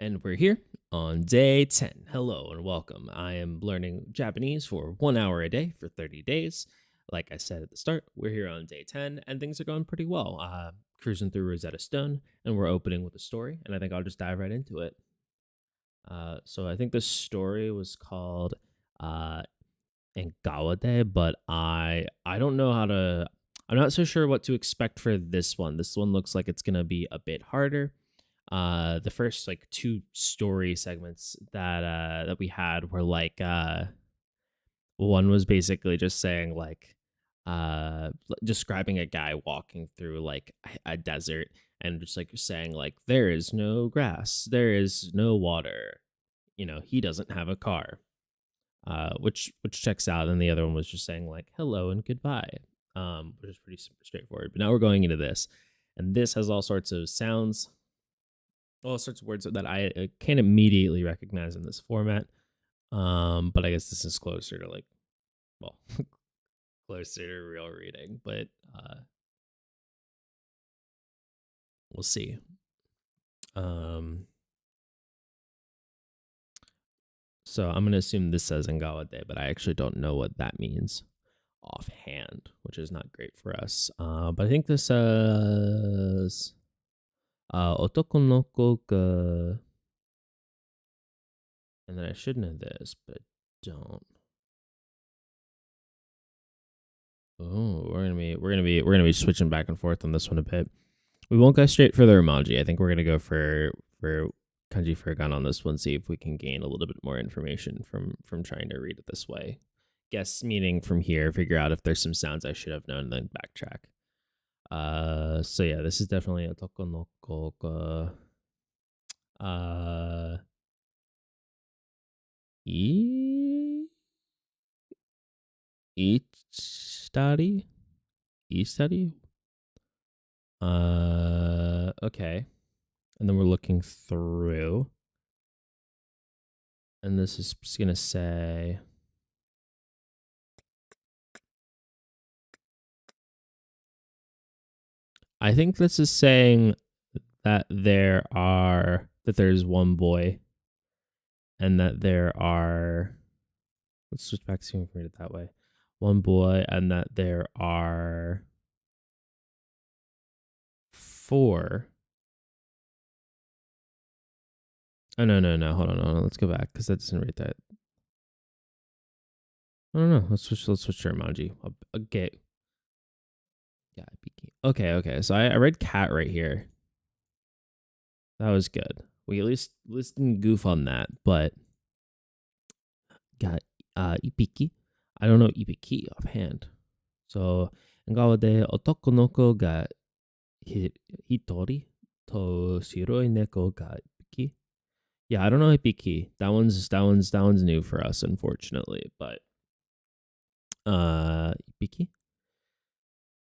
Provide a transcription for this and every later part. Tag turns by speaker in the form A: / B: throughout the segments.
A: And we're here on day 10. Hello and welcome. I am learning Japanese for 1 hour a day for 30 days. Like I said at the start, we're here on day 10 and things are going pretty well. Cruising through Rosetta Stone and we're opening with a story, and I think I'll just dive right into it. So I think the story was called uh, Engawade, but I don't know how to. I'm not so sure what to expect for this one. This one looks like it's gonna be a bit harder. The first like two story segments that we had were like one was basically just saying like describing a guy walking through like a desert and just like saying like there is no grass, there is no water, he doesn't have a car, which checks out. And the other one was just saying like hello and goodbye, which is pretty straightforward. But now we're going into this, and this has all sorts of words that I can't immediately recognize in this format. But I guess this is closer to like, well, closer to real reading, but we'll see. So I'm gonna assume this says Ngawade, but I actually don't know what that means offhand, which is not great for us. But I think this says otoko no ko ga, and then I should know this, but don't. Oh, we're gonna be switching back and forth on this one a bit. We won't go straight for the Romaji. I think we're gonna go for kanji furigana on this one. See if we can gain a little bit more information from trying to read it this way. Guess meaning from here, figure out if there's some sounds I should have known, and then backtrack. So yeah, this is definitely a tokonoko ga. E study. Okay. And then we're looking through. And this is just gonna say I think this is saying that there's one boy, and that there are, let's switch back to read it that way. One boy, and that there are four. Oh no. Hold on. Let's go back because that doesn't read that. I don't know. Let's switch to emoji. Okay. Yeah. Okay. So I read cat right here. That was good. We at least didn't goof on that, but got Ipiki. I don't know Ipiki offhand. So Ngawa de otoko no ko ga hitori to shiroi neko ga Ipiki. Yeah, I don't know Ipiki. That one's new for us, unfortunately. But Ipiki.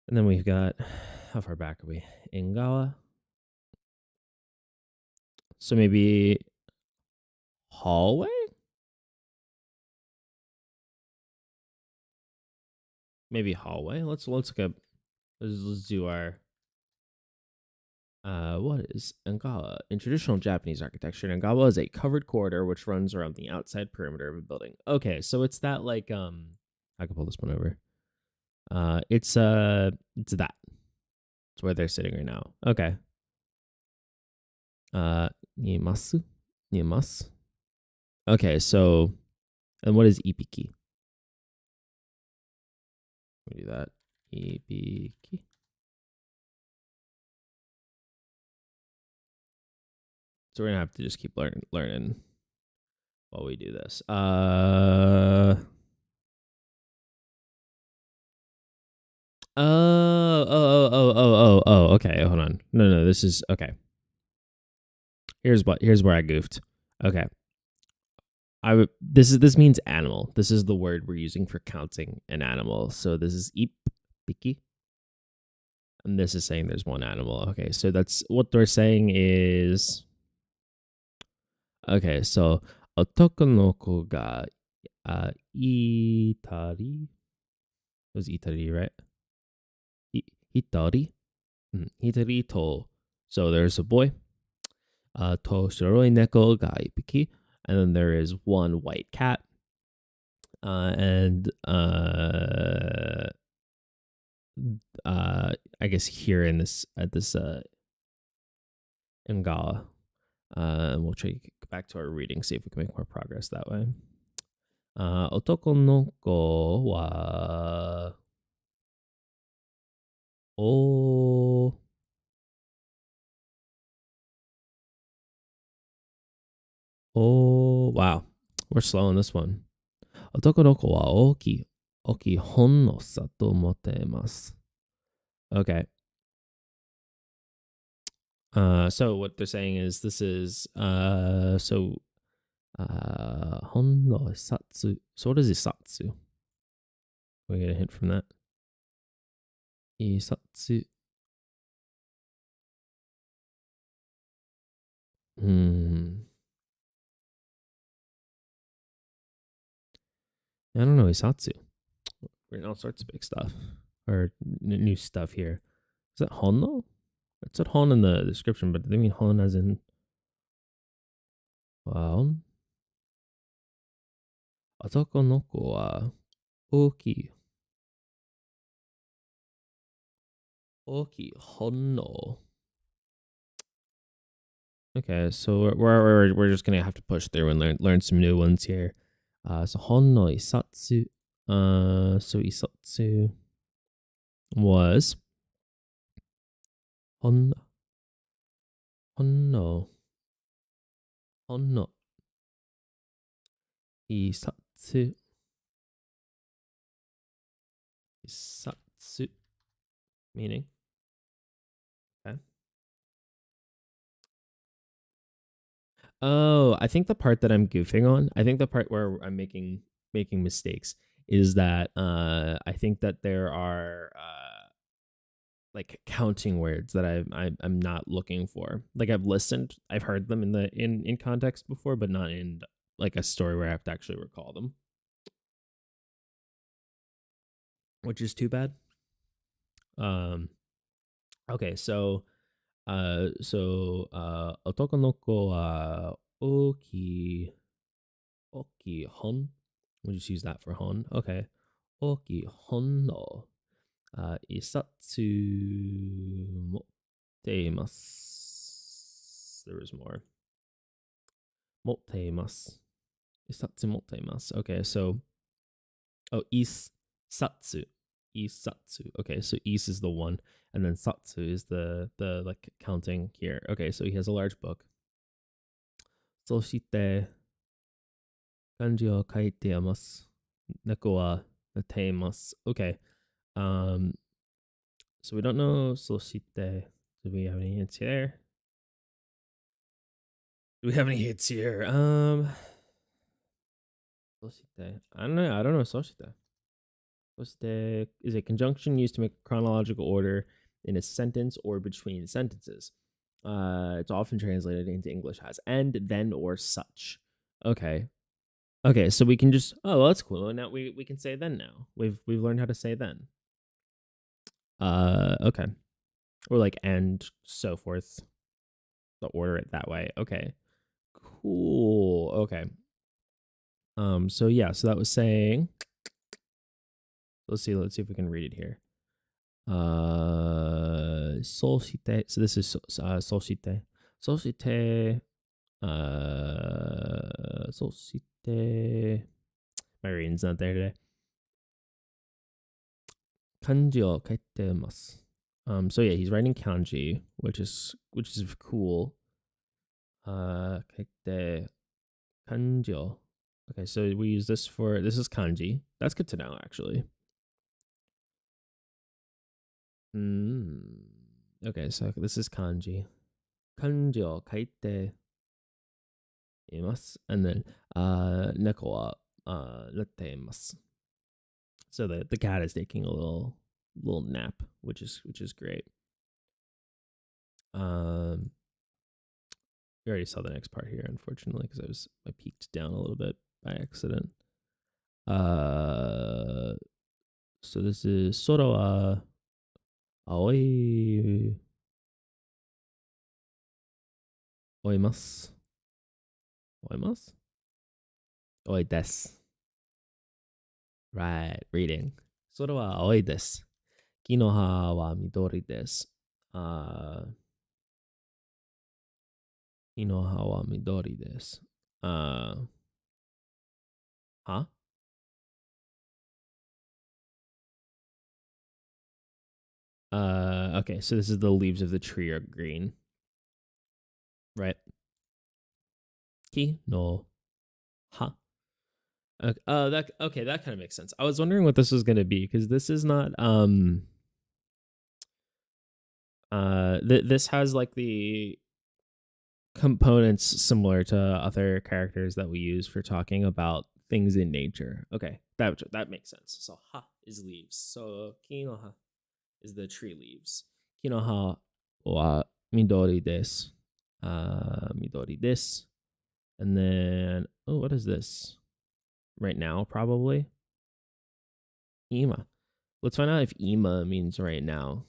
A: And then we've got, how far back are we? Ingawa. So maybe hallway? Maybe hallway. Let's look up. Let's do our what is Ngawa? In traditional Japanese architecture, Ngawa is a covered corridor which runs around the outside perimeter of a building. Okay, so it's that like I can pull this one over. It's that. It's where they're sitting right now. Okay. Niemasu? Niemasu? Okay, so and what is Ipiki? Let me do that. Ipiki. So we're gonna have to just keep learning while we do this. Oh. Okay, hold on. No. This is okay. Here's where I goofed. Okay. This means animal. This is the word we're using for counting an animal. So this is ipiki, and this is saying there's one animal. Okay, so that's what they're saying is okay. So otoko no ko ga itari. It was itari, right? Hitari. Hitari to. So there's a boy. To shiroi neko ga ippiki. And then there is one white cat. And I guess here in this at this Ngala. And we'll try to get back to our reading, see if we can make more progress that way. Otoko no ko wa o wow. We're slow on this one. Otoko no ko wa oki hon no sa to motemasu. Okay. So what they're saying is this is hon no satsu. So what is isatsu? We get a hint from that. Isatsu. I don't know isatsu. We're in all sorts of big stuff or new stuff here. Is that hon though? It said hon in the description, but do they mean hon as in well? Otoko no ko wa oki hon no. Okay, so we're just gonna have to push through and learn some new ones here. So hon no isatsu. So isatsu was hon no isatsu meaning. Okay. Oh, I think the part that I'm goofing on, I think the part where I'm making mistakes is that I think that there are like counting words that I'm not looking for. Like I've heard them in context before, but not in like a story where I have to actually recall them, which is too bad. Okay, so otoko no ko wa oki hon. We'll just use that for hon. Okay. Oki hon no isatsu motteimasu. There was more. Motteimasu. Isatsu motteimasu. Okay, so isatsu. Isatsu. Okay, so is the one, and then satsu is the like counting here. Okay, so he has a large book. Soshite kanji o kaite yamasu. Neko wa nateimasu. Okay. So we don't know soshite. Do we have any hints here? Do we have any hints here? Soshite. I don't know. I don't know soshite. Soshite is a conjunction used to make chronological order in a sentence or between sentences. It's often translated into English as and, then, or such. Okay. Okay, so we can just well, that's cool. Now we can say then now. We've learned how to say then. Okay. Or like and so forth. The order it that way. Okay. Cool. Okay. So yeah, so that was saying let's see if we can read it here. Solshite. So this is solshite. Solshite. Solshite. My reading's not there today. Kanji o kaite masu. So yeah, he's writing kanji, which is cool. Kaite kanji o. Okay, so we use this is kanji. That's good to know actually. Okay, so this is kanji. Kanji o kaite imasu, and then neko wa natte imasu. So the cat is taking a little nap, which is great. We already saw the next part here, unfortunately, because I peeked down a little bit by accident. So this is sora wa aoi oimasu. Oimasu? Oi desu. Right, reading. それは青いです。木の葉は緑です。木の葉は緑です。huh? Okay, so this is the leaves of the tree are green, right? Ki no ha. Okay, that okay, that kind of makes sense. I was wondering what this was gonna be because this is not this has like the components similar to other characters that we use for talking about things in nature. Okay, that makes sense. So ha is leaves. So ki no ha is the tree leaves. Ki no ha wa midori desu. Midori desu. And then oh, what is this? Right now, probably. Ima. Let's find out if ima means right now.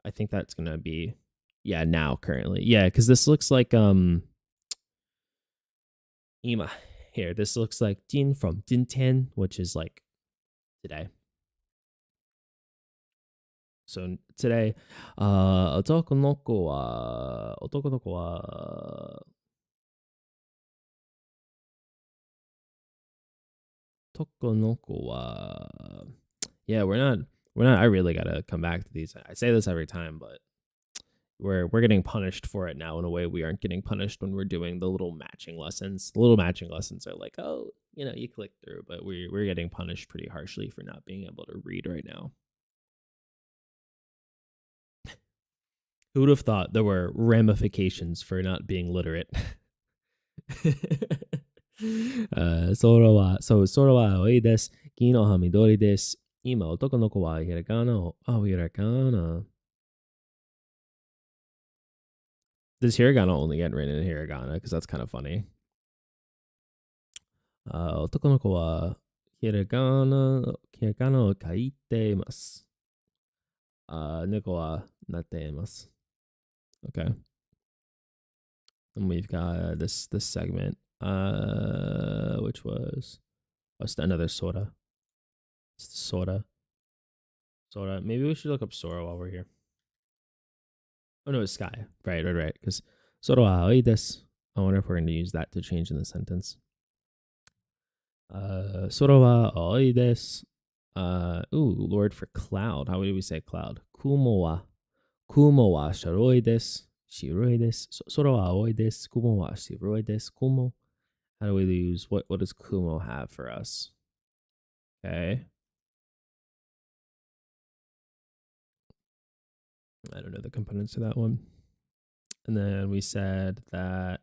A: I think that's gonna be yeah, now currently. Yeah, because this looks like Ima. Here, this looks like Jin from Jintian, which is like today. So today, 男の子は yeah, we're not I really gotta come back to these. I say this every time, but we're getting punished for it now in a way we aren't getting punished when we're doing the little matching lessons. The little matching lessons are like, oh, you click through, but we're getting punished pretty harshly for not being able to read right now. Who would have thought there were ramifications for not being literate? 空は青いです。木の葉緑です。今、男の子はひらがなを、oh, ひらがな。Does hiragana only get written in hiragana? Because that's kind of funny. 男の子はひらがなを書いています。猫はなっています。Okay. And we've got this segment, which was another Sora. Sora. Maybe we should look up Sora while we're here. Oh no, it's Sky. Right. Because Sora wa aoi desu. I wonder if we're going to use that to change in the sentence. Sora wa aoi desu. Lord for cloud. How do we say cloud? Kumo wa shiroi desu. Shiroi desu. Sora wa aoi desu. Kumo wa shiroi desu. Kumo. How do we use what does Kumo have for us? Okay. I don't know the components to that one. And then we said that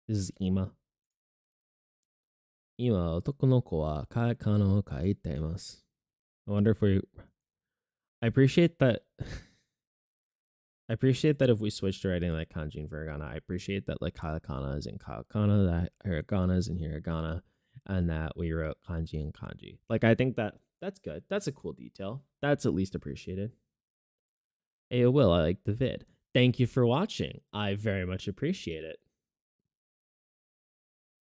A: this is Ima. Ima, otoko no ko wa katakana o kaite imasu. I wonder if we I appreciate that if we switch to writing like kanji and hiragana. I appreciate that like katakana is in katakana, that hiragana is in hiragana, and that we wrote kanji and kanji. Like I think that's good. That's a cool detail. That's at least appreciated. Hey, Will, I like the vid. Thank you for watching. I very much appreciate it.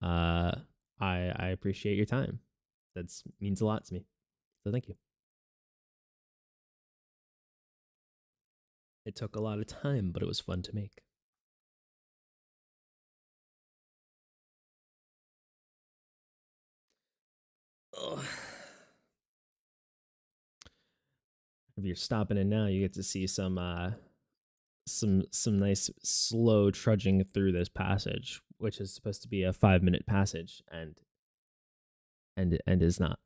A: I appreciate your time. That means a lot to me. So thank you. It took a lot of time, but it was fun to make. Ugh. If you're stopping in now, you get to see some nice slow trudging through this passage, which is supposed to be a 5-minute passage, and is not,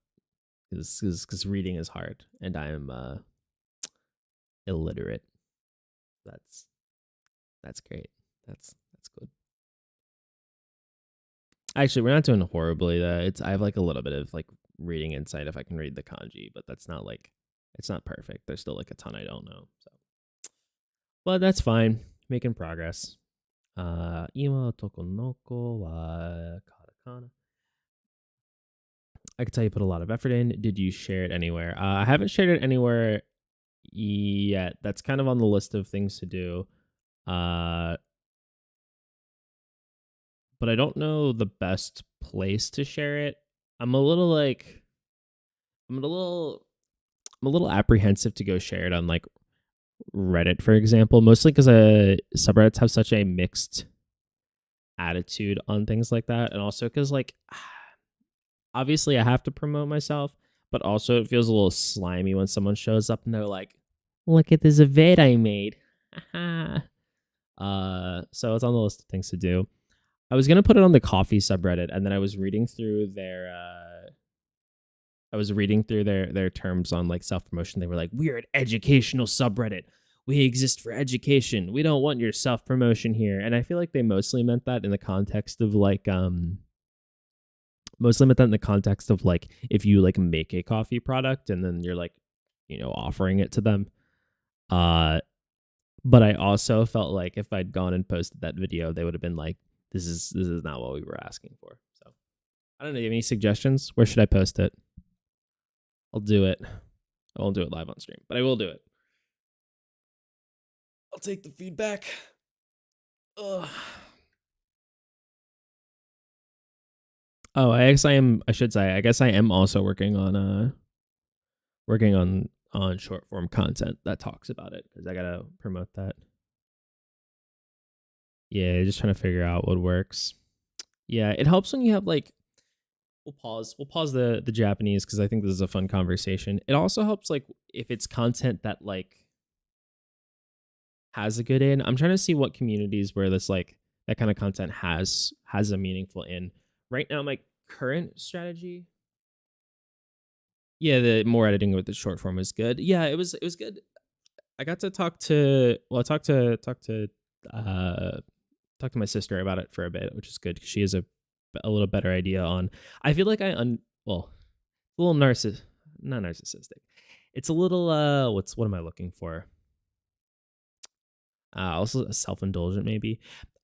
A: because reading is hard, and I am illiterate. That's great. That's good. Actually, we're not doing horribly. I have like a little bit of like reading insight if I can read the kanji, but that's not like it's not perfect. There's still like a ton I don't know. So, but that's fine. Making progress. Ima tokonoko wa katakana. I could tell you put a lot of effort in. Did you share it anywhere? I haven't shared it anywhere Yeah, that's kind of on the list of things to do. Uh, but I don't know the best place to share it. I'm a little like I'm a little I'm a little apprehensive to go share it on like Reddit, for example, mostly because subreddits have such a mixed attitude on things like that, and also because like obviously I have to promote myself, but also it feels a little slimy when someone shows up and they're like, "Look at this vid I made." So it's on the list of things to do. I was gonna put it on the coffee subreddit, and then I was reading through their terms on like self promotion. They were like, "We're an educational subreddit. We exist for education. We don't want your self promotion here." And I feel like they mostly meant that in the context of like if you like make a coffee product and then you're like, offering it to them. But I also felt like if I'd gone and posted that video, they would have been like, this is not what we were asking for. So I don't know. Do you have any suggestions? Where should I post it? I'll do it. I won't do it live on stream, but I will do it. I'll take the feedback. Ugh. Oh, I guess I am also working on short form content that talks about it because I gotta promote that. Yeah, just trying to figure out what works. Yeah, it helps when you have like we'll pause the Japanese because I think this is a fun conversation. It also helps like if it's content that like has a good in. I'm trying to see what communities where this like that kind of content has a meaningful in. Right now, my current strategy, yeah, the more editing with the short form is good. Yeah, it was good. I got to talk to talk to my sister about it for a bit, which is good because she has a little better idea on. I feel like well, a little not narcissistic. It's a little what am I looking for? Also self indulgent maybe.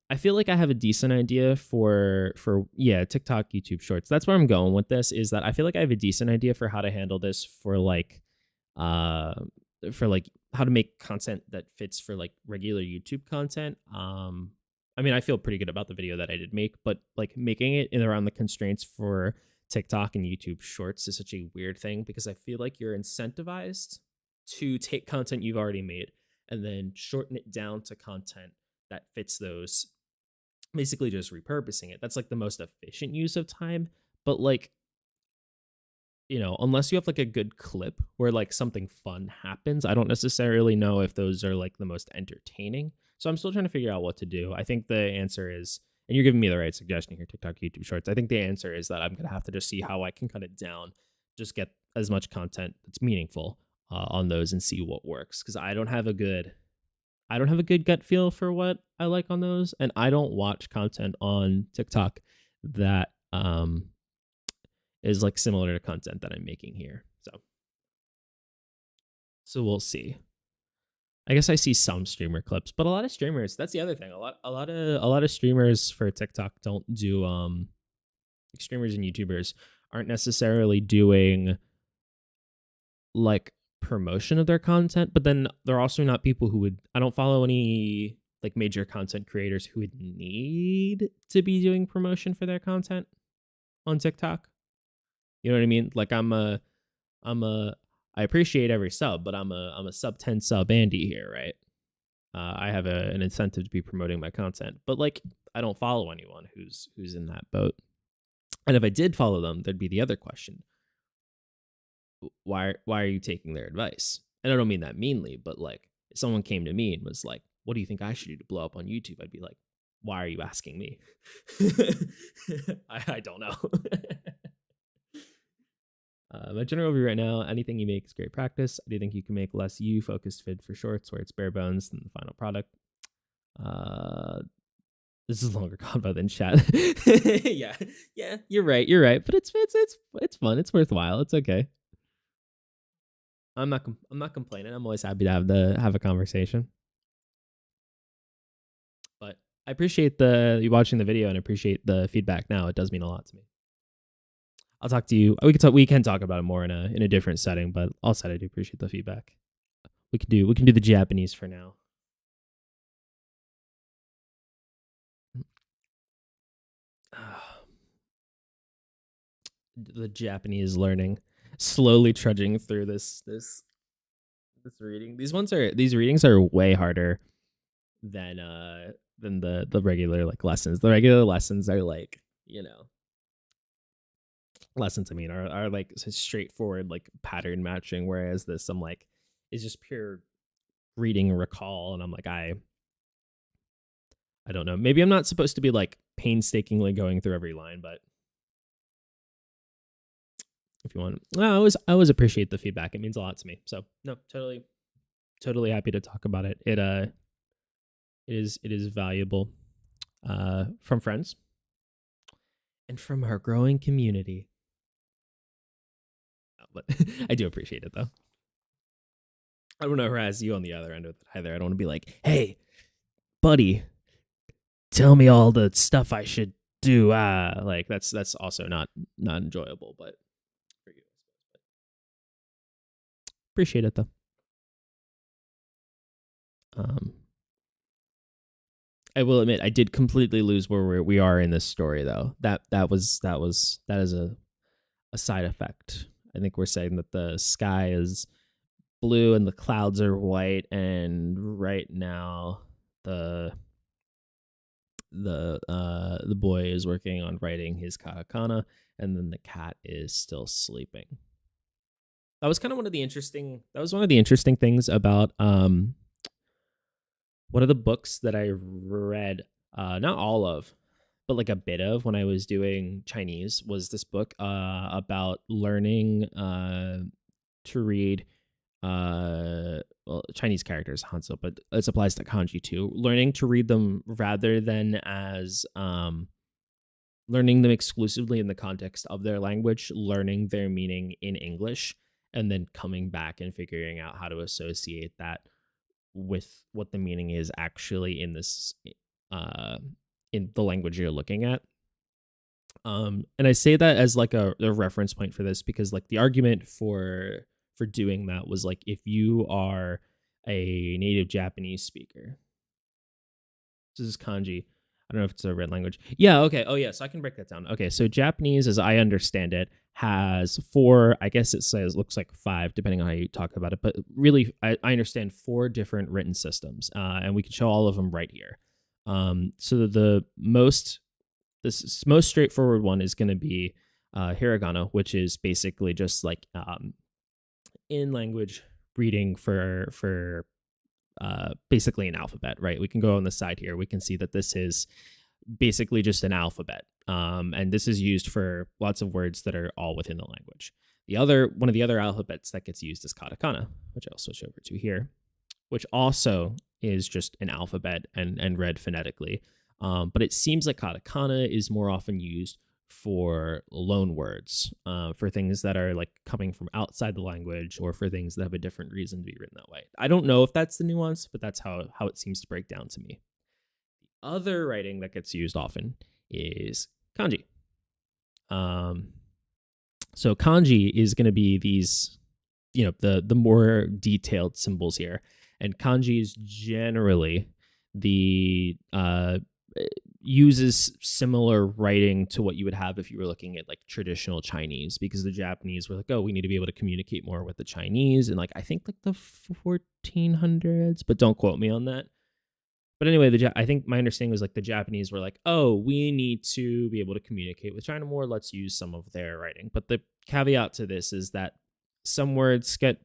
A: I feel like I have a decent idea for TikTok, YouTube Shorts. That's where I'm going with this. Is that I feel like I have a decent idea for how to handle this uh for like how to make content that fits for like regular YouTube content. I mean, I feel pretty good about the video that I did make, but like making it in around the constraints for TikTok and YouTube Shorts is such a weird thing because I feel like you're incentivized to take content you've already made and then shorten it down to content that fits those, basically just repurposing it. That's like the most efficient use of time. But like, unless you have like a good clip where like something fun happens, I don't necessarily know if those are like the most entertaining. So I'm still trying to figure out what to do. I think the answer is, and you're giving me the right suggestion here, TikTok, YouTube Shorts. I think the answer is that I'm going to have to just see how I can cut it down, just get as much content that's meaningful on those and see what works. Because I don't have a good gut feel for what I like on those, and I don't watch content on TikTok that is like similar to content that I'm making here. So we'll see. I guess I see some streamer clips, but a lot of streamers, that's the other thing. A lot of streamers for TikTok don't do streamers and YouTubers aren't necessarily doing like promotion of their content, but then they're also not people who would I don't follow any like major content creators who would need to be doing promotion for their content on TikTok. You know what I mean? Like I'm a I appreciate every sub, but I'm a sub 10 sub Andy here, right? I have an incentive to be promoting my content, but like I don't follow anyone who's in that boat. And if I did follow them, there'd be the other question: why are you taking their advice? And I don't mean that meanly, but like if someone came to me and was like, "What do you think I should do to blow up on YouTube?" I'd be like, "Why are you asking me?" I don't know. My general view right now: anything you make is great practice. I do think you can make less you focused vid for shorts where it's bare bones than the final product. Uh, this is longer combo than chat. yeah, you're right. But it's fun. It's worthwhile. It's okay. I'm not complaining. I'm always happy to have a conversation. But I appreciate you watching the video and appreciate the feedback. Now it does mean a lot to me. I'll talk to you. We can talk about it more in a different setting, but also I do appreciate the feedback. we can do the Japanese for now. The Japanese learning, slowly trudging through this reading. These readings are way harder than the regular like lessons. The regular lessons are like, lessons I mean are like straightforward like pattern matching, whereas this I'm like is just pure reading recall, and I'm like I don't know. Maybe I'm not supposed to be like painstakingly going through every line, but if you want, I always appreciate the feedback. It means a lot to me. So no, totally happy to talk about it. It is valuable from friends and from our growing community. But I do appreciate it though. I don't know who has you on the other end of it either. I don't want to be like, hey, buddy, tell me all the stuff I should do. Like that's also not enjoyable, but for you, appreciate it though. Um, I will admit I did completely lose where we are in this story though. That is a side effect. I think we're saying that the sky is blue and the clouds are white, and right now the the boy is working on writing his katakana, and then the cat is still sleeping. That was kind of one of the interesting. That was one of the interesting things about one of the books that I read. Not all of, but like a bit of when I was doing Chinese was this book about learning to read well, Chinese characters, Hanzo, but this applies to kanji too. Learning to read them rather than as learning them exclusively in the context of their language, learning their meaning in English, and then coming back and figuring out how to associate that with what the meaning is actually in this in the language you're looking at. And I say that as like a reference point for this because like the argument for doing that was like if you are a native Japanese speaker, this is kanji. I don't know if it's a red language. Yeah, okay. Oh yeah, so I can break that down. Okay, so Japanese, as I understand it, has four, I guess it says looks like five, depending on how you talk about it, but really I understand four different written systems. And we can show all of them right here. So the most straightforward one is going to be hiragana, which is basically just like in language reading for basically an alphabet, right? We can go on the side here. We can see that this is basically just an alphabet, and this is used for lots of words that are all within the language. One of the other alphabets that gets used is katakana, which I'll switch over to here, which also is just an alphabet and read phonetically. But it seems like katakana is more often used for loan words, for things that are like coming from outside the language or for things that have a different reason to be written that way. I don't know if that's the nuance, but that's how it seems to break down to me. The other writing that gets used often is kanji. So kanji is going to be these, the more detailed symbols here, and kanji is generally the uses similar writing to what you would have if you were looking at like traditional Chinese, because the Japanese were like, oh, we need to be able to communicate more with the Chinese, and like I think like the 1400s, but don't quote me on that. But anyway, I think my understanding was like the Japanese were like, oh, we need to be able to communicate with China more. Let's use some of their writing. But the caveat to this is that some words get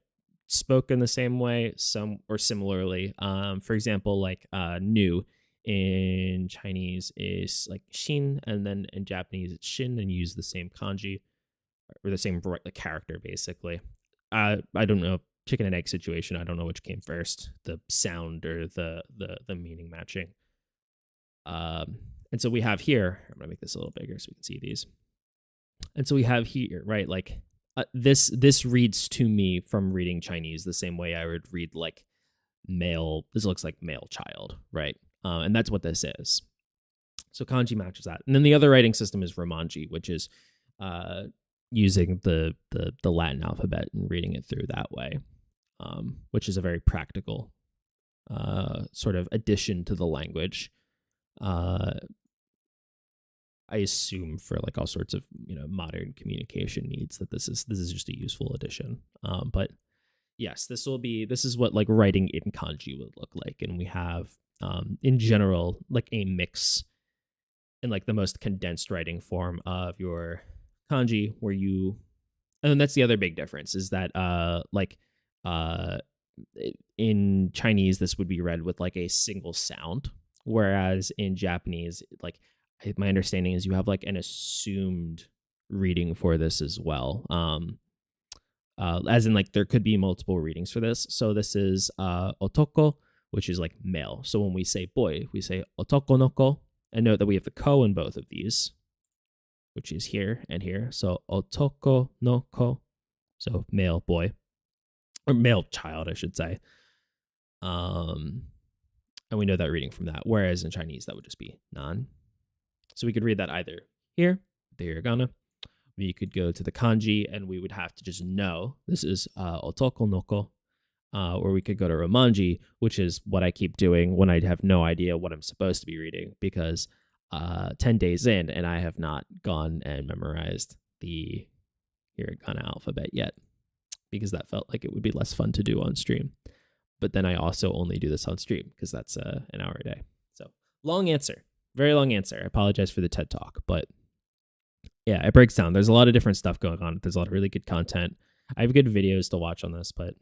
A: spoken the same way, some or similarly. For example, like new in Chinese is like shin, and then in Japanese it's shin, and use the same kanji or the same character basically. I don't know, chicken and egg situation. I don't know which came first, the sound or the meaning matching. And so we have here. I'm gonna make this a little bigger so we can see these. And so we have here, right? Like this reads to me from reading Chinese the same way I would read like male. This looks like male child, right? And that's what this is. So kanji matches that. And then the other writing system is romanji, which is using the Latin alphabet and reading it through that way. which is a very practical sort of addition to the language. I assume for like all sorts of modern communication needs that this is just a useful addition. But yes, this is what like writing in kanji would look like, and we have in general like a mix in like the most condensed writing form of your kanji, where you, and that's the other big difference is that in Chinese this would be read with like a single sound, whereas in Japanese, like my understanding is you have like an assumed reading for this as well. As in like there could be multiple readings for this. So this is otoko, which is like male. So when we say boy, we say otoko no ko, and note that we have the ko in both of these, which is here and here. So otoko no ko, so male boy, or male child, I should say. And we know that reading from that. Whereas in Chinese, that would just be nan. So we could read that either here, the hiragana. We could go to the kanji, and we would have to just know this is otoko no ko. Or we could go to romanji, which is what I keep doing when I have no idea what I'm supposed to be reading, because 10 days in, and I have not gone and memorized the hiragana alphabet yet, because that felt like it would be less fun to do on stream. But then I also only do this on stream because that's an hour a day. So long answer. Very long answer. I apologize for the TED Talk, but yeah, it breaks down. There's a lot of different stuff going on. There's a lot of really good content. I have good videos to watch on this, but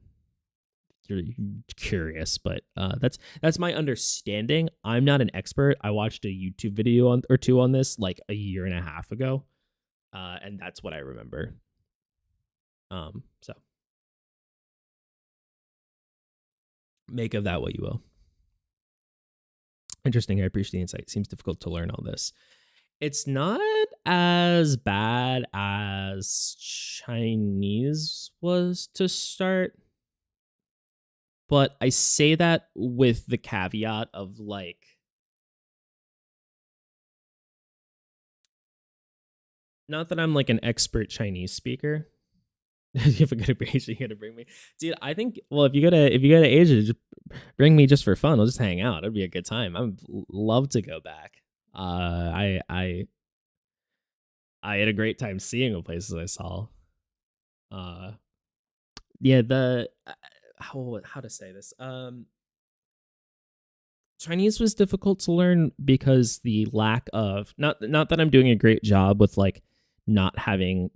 A: you're curious. But that's my understanding. I'm not an expert. I watched a YouTube video or two on this like a year and a half ago, and that's what I remember. So make of that what you will. Interesting. I appreciate the insight. Seems difficult to learn all this. It's not as bad as Chinese was to start, but I say that with the caveat of like, not that I'm like an expert Chinese speaker. If you go to Asia, you gotta bring me, dude. I think, well, if you go to Asia, just bring me just for fun. We'll just hang out. It'd be a good time. I'd love to go back. I had a great time seeing the places I saw. Yeah, the how to say this. Chinese was difficult to learn because the lack of, not that I'm doing a great job with like not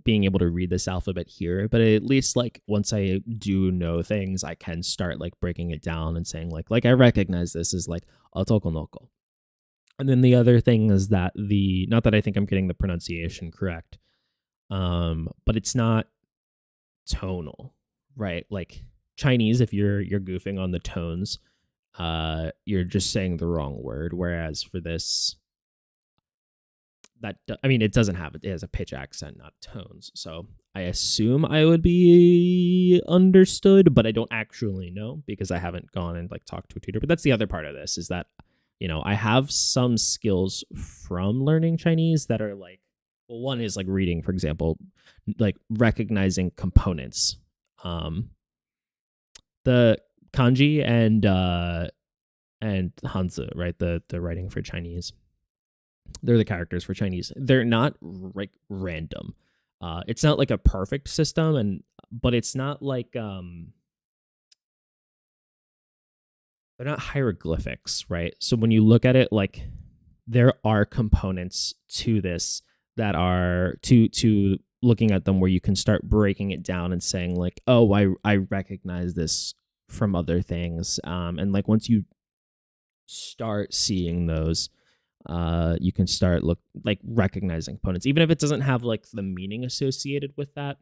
A: being able to read this alphabet here, but at least like once I do know things, I can start like breaking it down and saying like I recognize this as like otoko no ko. And then the other thing is that not that I think I'm getting the pronunciation correct, but it's not tonal, right? Like Chinese, if you're goofing on the tones, you're just saying the wrong word. Whereas for this, it has a pitch accent, not tones. So I assume I would be understood, but I don't actually know because I haven't gone and like talked to a tutor. But that's the other part of this, is that I have some skills from learning Chinese that are like, well, one is like reading, for example, like recognizing components. The kanji and Hanzi, right? The writing for Chinese. They're the characters for Chinese. They're not like random. It's not like a perfect system, but it's not like they're not hieroglyphics, right? So when you look at it, like there are components to this that are to looking at them where you can start breaking it down and saying like, oh, I recognize this from other things. And like once you start seeing those, you can start recognizing components, even if it doesn't have like the meaning associated with that.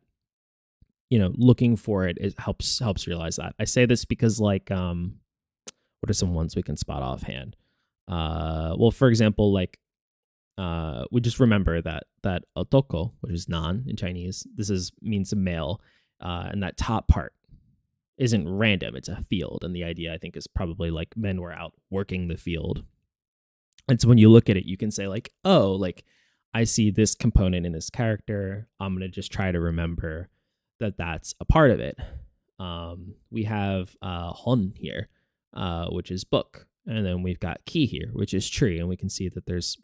A: Looking for it helps realize that. I say this because like what are some ones we can spot offhand? Well, for example, like we just remember that otoko, which is nan in Chinese, means male, and that top part isn't random, it's a field, and the idea I think is probably like men were out working the field. And so when you look at it, you can say like, oh, like I see this component in this character. I'm going to just try to remember that that's a part of it. We have hon here, which is book, and then we've got ki here, which is tree, and we can see that there's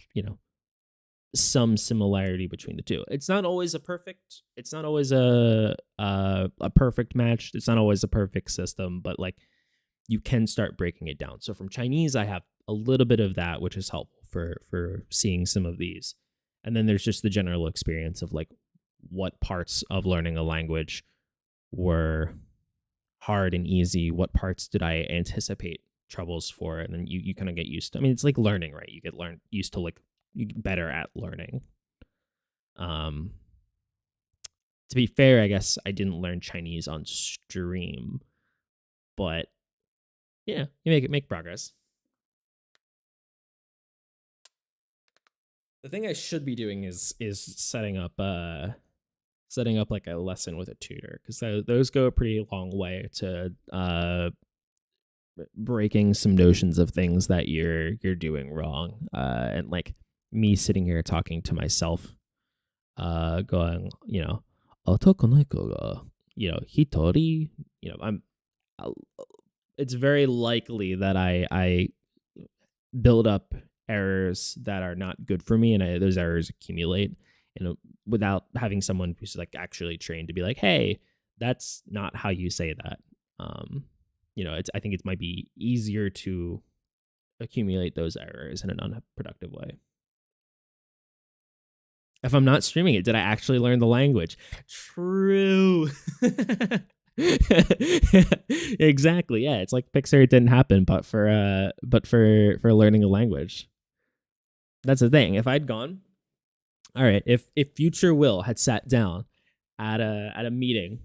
A: some similarity between the two. It's not always a perfect. It's not always a perfect match. It's not always a perfect system, but like you can start breaking it down. So from Chinese, I have a little bit of that, which is helpful for seeing some of these. And then there's just the general experience of like what parts of learning a language were hard and easy. What parts did I anticipate troubles for? And then you kind of get used to. I mean, it's like learning, right? You get used to like you get better at learning. Um, to be fair, I guess I didn't learn Chinese on stream, but yeah, you make progress. The thing I should be doing is setting up like a lesson with a tutor, because those go a pretty long way to breaking some notions of things that you're doing wrong. And like me sitting here talking to myself, going, otoko no iko ga, hitori, it's very likely that I build up errors that are not good for me, and those errors accumulate. Without having someone who's like actually trained to be like, hey, that's not how you say that. I think it might be easier to accumulate those errors in an unproductive way. If I'm not streaming it, did I actually learn the language? True. Exactly. Yeah, it's like Pixar, it didn't happen, but for learning a language. That's the thing. If I'd gone, all right, if Future Will had sat down at a meeting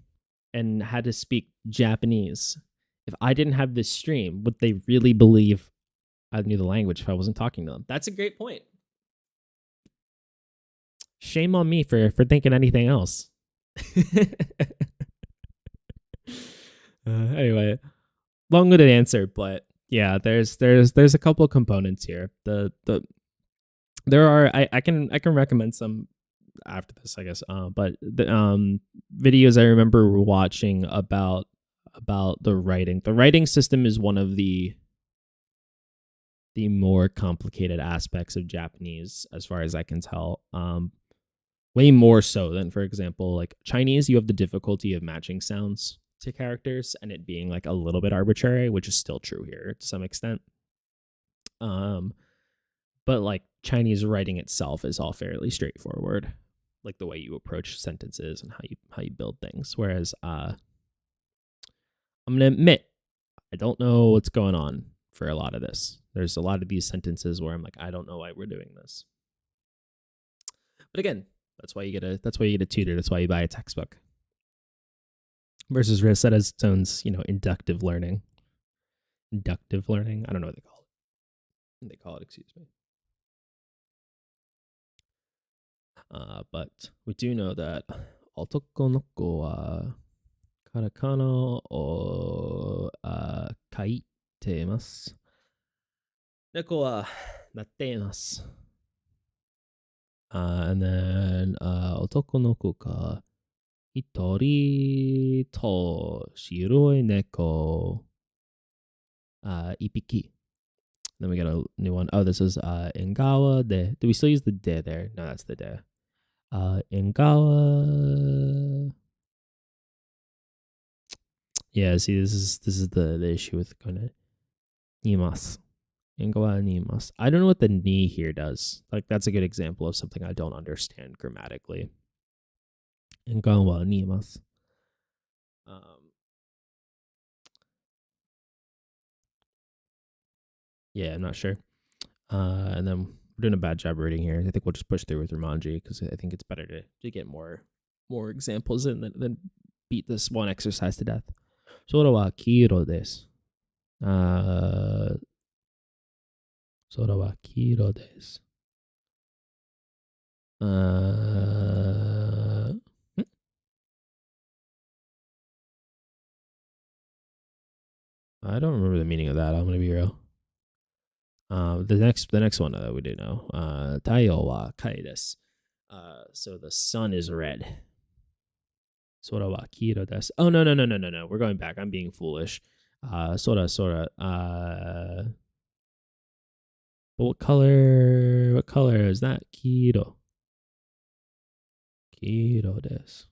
A: and had to speak Japanese, if I didn't have this stream, would they really believe I knew the language if I wasn't talking to them? That's a great point. Shame on me for thinking anything else. Anyway, long-winded answer, but yeah, there's a couple of components here. There are I can recommend some after this, I guess. But the videos I remember watching about the writing. The writing system is one of the more complicated aspects of Japanese, as far as I can tell. Way more so than, for example, like Chinese. You have the difficulty of matching sounds to characters and it being like a little bit arbitrary, which is still true here to some extent. But like Chinese writing itself is all fairly straightforward, like the way you approach sentences and how you build things. Whereas I'm gonna admit I don't know what's going on for a lot of this. There's a lot of these sentences where I'm like, I don't know why we're doing this. But again, that's why you get a tutor. That's why you buy a textbook. Versus Rosetta Stone's, inductive learning. Inductive learning. I don't know what they call it. Excuse me. But we do know that otoko no ko wa katakana o kaite imasu. Neko wa natte imasu. And then otoko no ko ka hitori to shiroi neko ipiki. Then we got a new one. Oh, this is Ingawa de. Do we still use the de there? No, that's the de. Ingawa. Yeah, see, this is the issue with kind of nimas. Ingawa nimas. I don't know what the ni here does. Like, that's a good example of something I don't understand grammatically. Ingawa nimas. Yeah, I'm not sure. And then we're doing a bad job reading here. I think we'll just push through with Romanji because I think it's better to get more examples in than beat this one exercise to death. Sora wa kiro desu. Sora wa kiro desu. I don't remember the meaning of that. I'm gonna be real. The next one that we do know. Taiyo wa kai desu. So the sun is red. Sora wa kiro desu. Oh, no, no, no, no, no, no. We're going back. I'm being foolish. Sora, sora. But what color is that? Kiro. Kiro desu.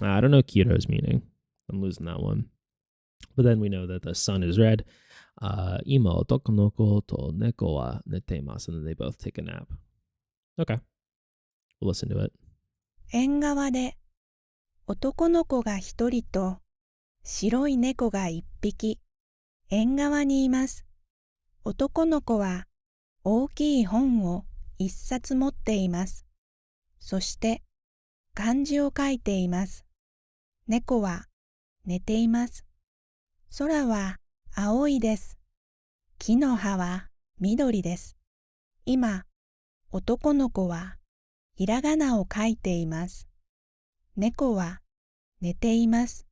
A: I don't know Kiro's meaning. I'm losing that one. But then we know that the sun is red. Ima otoko no ko to neko wa netemasu. And then they both take a nap. Okay. We'll listen to it.
B: 縁側で男の子が一人と白い猫が一匹縁側にいます。男の子は大きい本を一冊持っています。そして漢字を書いています。猫は寝ています。空は青いです。木の葉は緑です。今、男の子はひらがなを書いています。猫は寝ています。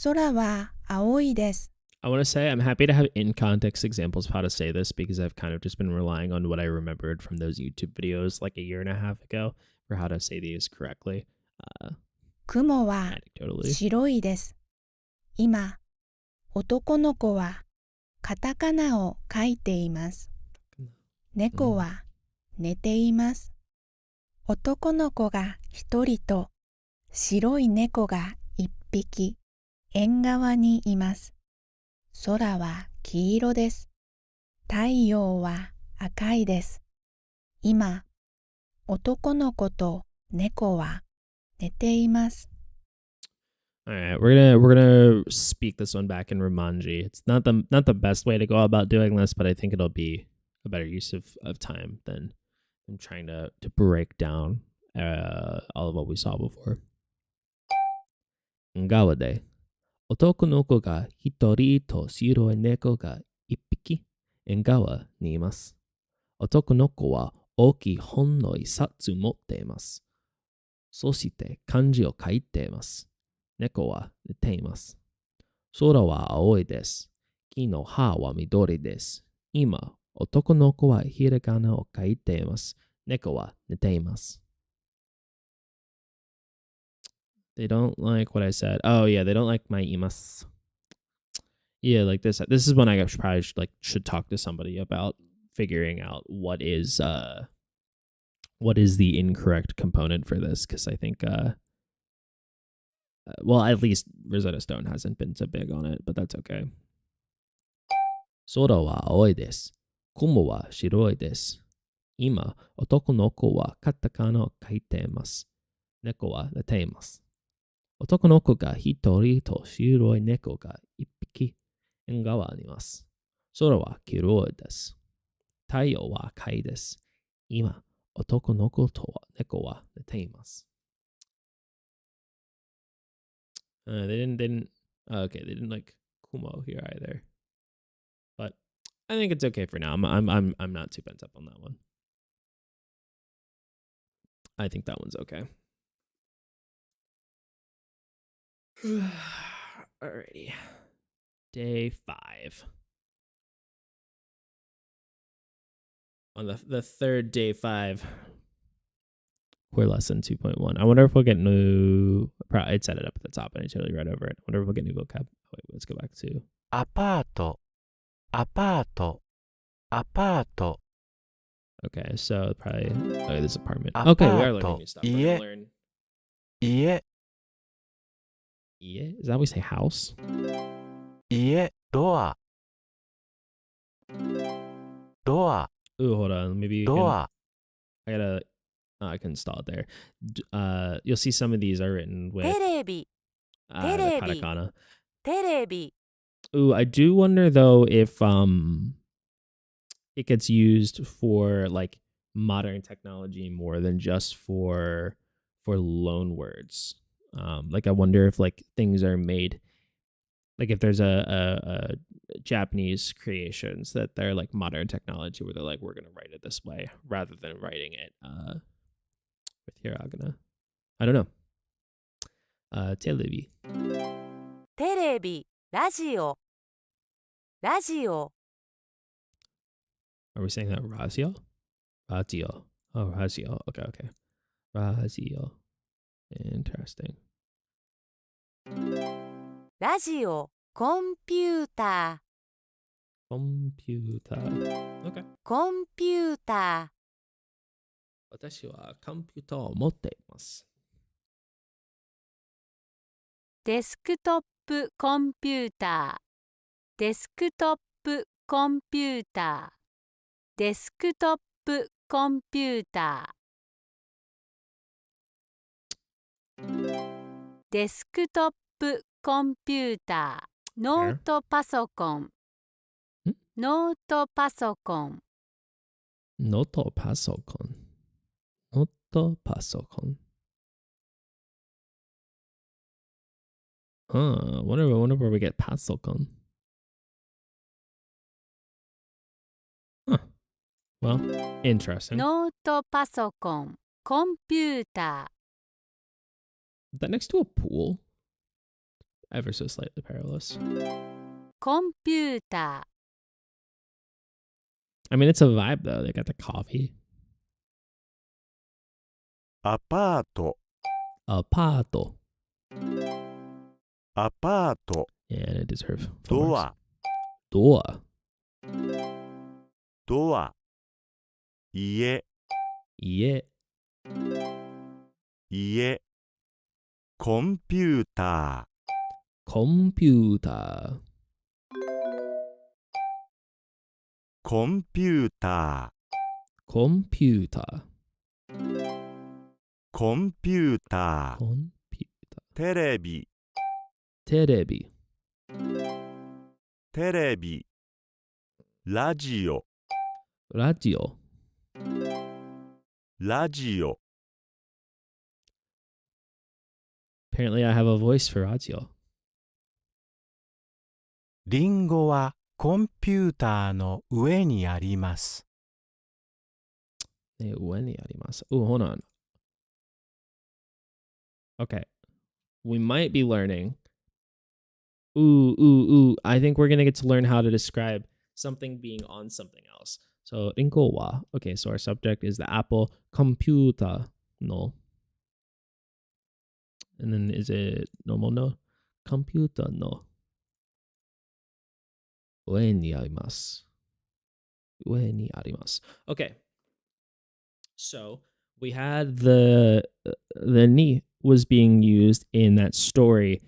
B: 空は青いです。
A: I want to say I'm happy to have in context examples of how to say this because I've kind of just been relying on what I remembered from those YouTube videos like a year and a half ago for how to say these correctly.
B: 雲は
A: Anecdotally.
B: 白いです。今、男の子はカタカナを書いています。猫は寝ています。男の子が一人と白い猫が一匹縁側にいます。空は黄色です。太陽は赤いです。今、男の子と猫は寝ています。
A: All right, we're gonna speak this one back in Romanji. It's not the best way to go about doing this, but I think it'll be a better use of time than trying to break down all of what we saw before. Ngawa de otoko no ko ga hitori to shiroi neko ga ippiki engawa ni imasu. Otoko no ko wa ookii hon no isatsu motte imasu. そして漢字を書いています。猫は寝ています。空は青いです。木の葉は緑です。今、男の子はひらがなを書いています。猫は寝ています。They don't like what I said. Oh yeah, they don't like my imas. Yeah, like this. This is when I probably should talk to somebody about figuring out what is the incorrect component for this, because I think well, at least Rosetta Stone hasn't been so big on it, but that's okay. 空は青いです。雲は白いです。今、男の子はカタカナを書いています。猫は寝ています。男の子が一人と白い猫が一匹縁側にいます。空は黄色いです。太陽は赤いです。今、男の子と猫は寝ています。They didn't okay, they didn't like Kumo here either. But I think it's okay for now. I'm not too bent up on that one. I think that one's okay. Alrighty. Day 5. On the third day 5. Core lesson 2.1. I wonder if we'll get new. I'd set it up at the top and I totally read over it. I wonder if we'll get new vocab. Wait, let's go back to
C: アパート、アパート、アパート、
A: okay. So probably this apartment. Okay, we are learning new stuff. We're gonna learn
C: 家、
A: Is that how we say house?
C: 家、ドア、ドア、
A: Ooh, hold on. Maybe you
C: ド
A: can,
C: ア、
A: I gotta. I can install it there. You'll see some of these are written with
D: テレビ、
A: the
D: Terebi.
A: katakana.
D: テレビ、
A: Ooh, I do wonder though if it gets used for like modern technology more than just for loan words. Like I wonder if like things are made, like if there's a Japanese creations that they're like modern technology where they're like, we're gonna write it this way rather than writing it with hiragana. I don't know. Telebi.
D: テレビ、ラジオ、ラジオ、
A: Are we saying that Razio? Razio. Oh, Razio. Okay, okay. Razio. Interesting.
D: ラジオ、コンピュータ
A: Computer. Okay.
D: ー、コンピュータ
A: 私はコンピューターを持っています。
D: ー、デスクトップコンピューター、デスクトップコンピューター、デスクトップコンピューター、デスクトップコンピューター、ノートパソコン、ノートパソコン、
A: ノートパソコン。ノートパソコン。wonder where we get パソコン. Huh. Well, interesting.
D: ノートパソコン、コンピュータ
A: Is that next to a pool? Ever so slightly perilous.
D: ー、コンピュータ
A: I mean, it's a vibe though. They got the coffee.
E: アパート、
A: アパート。
E: アパート、
A: Yeah, they deserve
E: ド
A: fours.
E: ア、
A: ドア。
E: ドア、家、
A: 家。
E: 家、コンピュータ
A: コンピューター。
E: ー、コンピュータ
A: コンピューター。
E: ー、コンピューター、
A: コンピューター。
E: テレビ、
A: テレビ。
E: テレビ、ラジオ、
A: ラジオ。
E: ラジオ、
A: Apparently I have a voice for ラジオ。
C: リンゴはコンピューターの上にあります。
A: 上にあります。Oh, hold on. Okay. We might be learning. I think we're going to get to learn how to describe something being on something else. So, リンゴは Okay, so our subject is the apple. Computer no. And then is it normal no? Computer no. 上にあります。上にあります。Okay. So we had the ni was being used in that story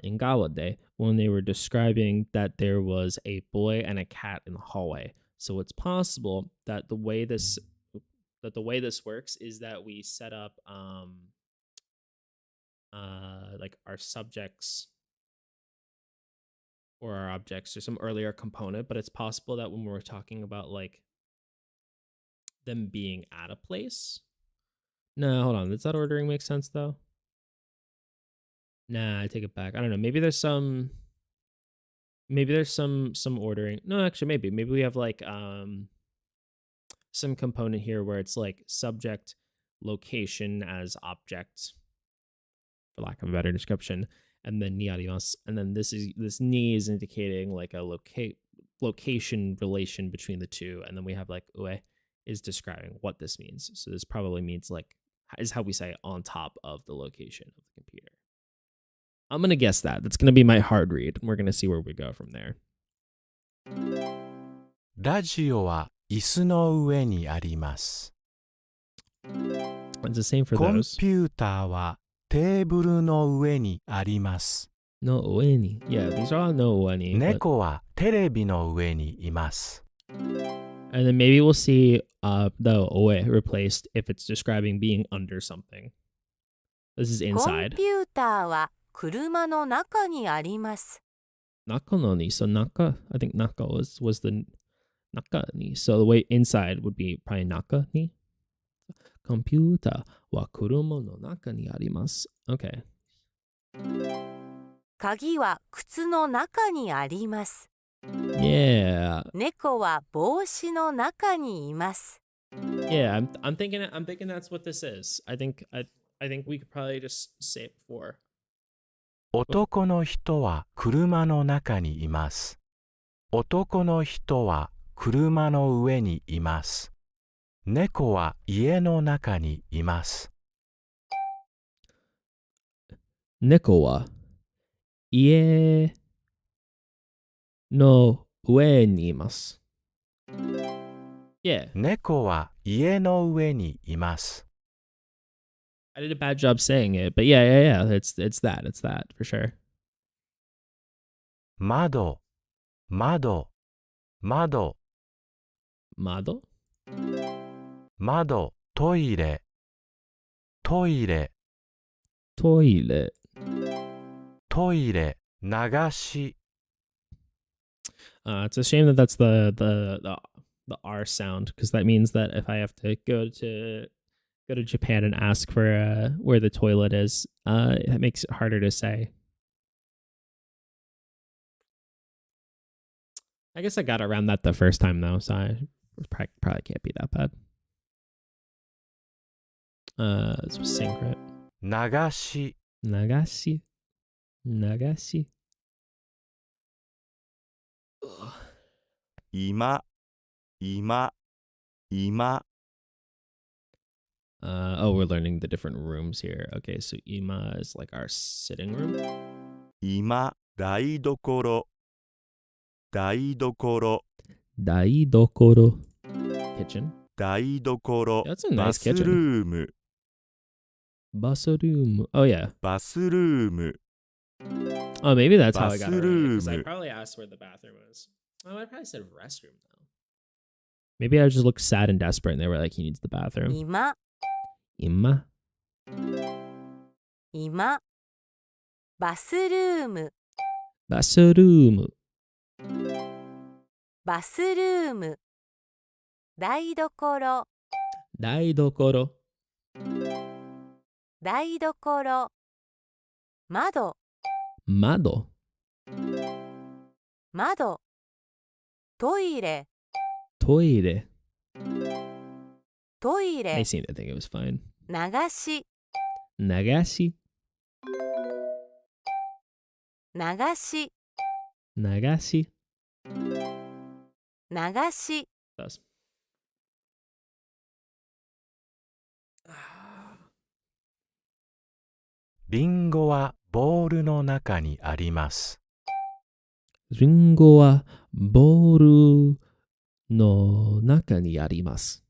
A: in Gawade when they were describing that there was a boy and a cat in the hallway. So it's possible that the way this works is that we set up like our subjects or our objects or some earlier component, but it's possible that when we're talking about like them being at a place. No, hold on. Does that ordering make sense though? Nah, I take it back. I don't know. Maybe there's some ordering. No, actually maybe we have like some component here where it's like subject location as object, for lack of a better description, and then ni arimasu, and then this ni is indicating like a location relation between the two, and then we have like ue is describing what this means. So this probably means like is how we say on top of the location of the computer. I'm gonna guess that. That's gonna be my hard read. We're gonna see where we go from there.
C: ラジオは椅子の上にあります。
A: It's the same for
C: コン
A: those.
C: ピューターはテーブルの上にあります。
A: No ueni. Yeah, these are all no ueni. But,
C: 猫はテレビの上にいます。
A: and then maybe we'll see the oe replaced if it's describing being under something. This is
D: ー、コン
A: inside.
D: ピューターは車の中にあります。
A: Naka no ni. So naka, I think naka was the naka ni. So the way inside would be probably naka ni. Computer wa kuruma no naka ni arimasu. Okay.
D: 鍵は靴の中にあります。
A: Yeah.
D: 猫は帽子の中にいます。
A: Yeah, I'm thinking that's what this is. I think we could probably just say it before.
C: 男の人は車の中にいます。男の人は車の上にいます。猫は家の中にいます。
A: 猫は家の上にいます。Yeah,
C: 猫は家の上にいます。
A: I did a bad job saying it, but yeah. It's that for sure.
C: 窓、窓、窓、
A: 窓
C: 窓、トイレ、トイレ、
A: トイレ。
C: トイレ、流し、
A: It's a shame that that's the R sound, because that means that if I have to go to Japan and ask for where the toilet is, it makes it harder to say. I guess I got around that the first time though, so I probably can't be that bad. This was Syncret.
C: 流し、
A: Nagashi.
E: 今、今、今、
A: Oh, we're learning the different rooms here. Okay, so ima is like our sitting room.
E: 今、台所、台所、
A: Daidokoro. Kitchen.
E: 台所、
A: That's a
E: バ
A: nice
E: スル
A: kitchen.
E: ーム、
A: Basaroom. Oh, yeah.
E: バスルーム、
A: Oh, maybe that's how I got it right. Because I
E: Bathroom.
A: probably asked where the bathroom was. Oh, I probably said restroom, though. Maybe I just looked sad and desperate, and they were like, he needs the bathroom.
D: 今、
A: Ima.
D: 今、バスルーム、
A: Basaroom.
D: バスルーム、台所、
A: Daidokoro.
D: 台所、窓、
A: Mado.
D: 窓、トイレ、
A: Toire.
D: トイ
A: They
D: レ、
A: seemed to think it was fine.
D: 流し、
A: Nagashi.
D: 流し、
A: Nagashi.
D: 流し、
A: Does. Ah.
C: リンゴはボールの中にあります。
A: Ringo wa boru no naka ni arimasu.